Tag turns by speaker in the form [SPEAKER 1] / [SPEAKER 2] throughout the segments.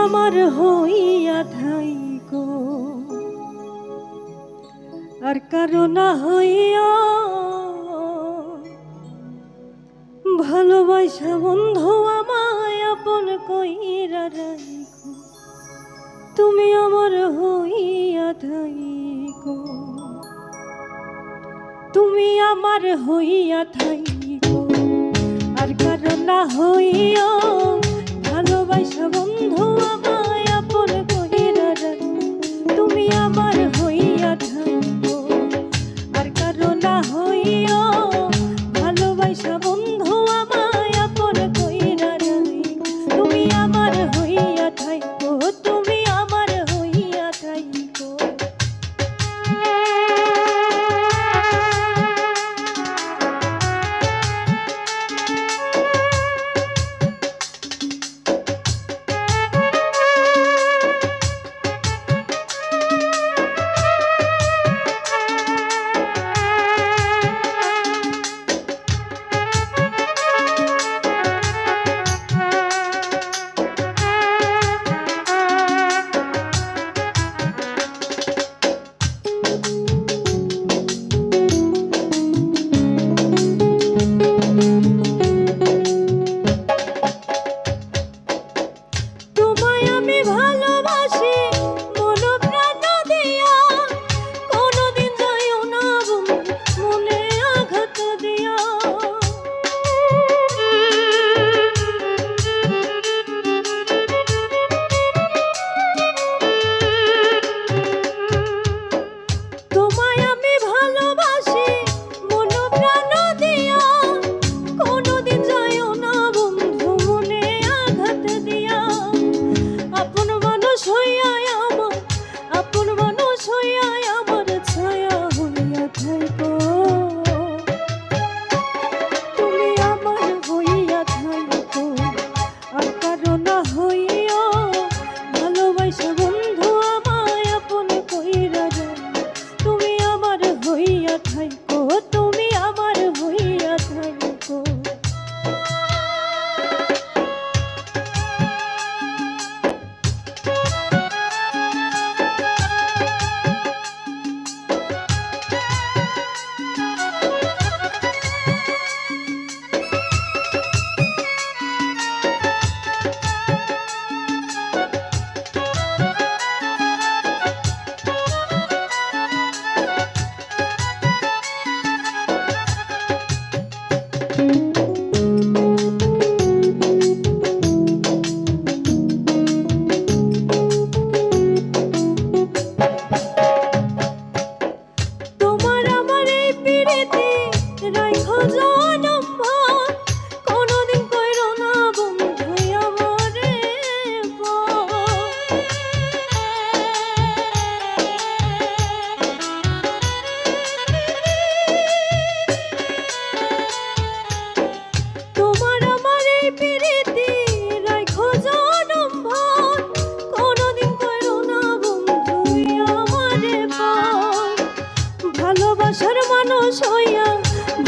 [SPEAKER 1] আমার হইয়া থাইকো, আর কারো না হইয়া ভালোবাসা বন্ধু আমায় আপন কইরা রাখো। তুমি আমার হইয়া থাইকো, তুমি আমার হইয়া থাইকো, আর কারো না হইয়া ভালোবাসা বন্ধু আমায় আপন কইরা রাখো। তুমি আমার হইয়া থাইকো, আর কারো না হইয়া ভালোবাসা বন্ধু আমায় আপন কইরা রাখো। তুমি আমার হইয়া থাইকো, তুমি আমার হইয়া থাইকো।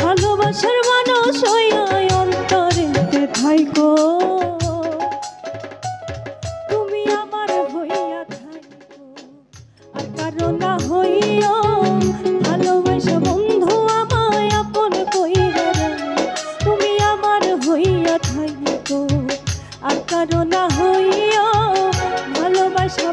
[SPEAKER 1] ভালোবাসার মানুষ হইয়া অন্তরেতে থাইকো। তুমি আমার হইয়া থাইকো, আর কারো না হইয়া ভালোবাসা বন্ধু আমায় আপন কইরা রাখো। তুমি আমার হইয়া থাইকো, আর কারো না হইয়া ভালোবাসা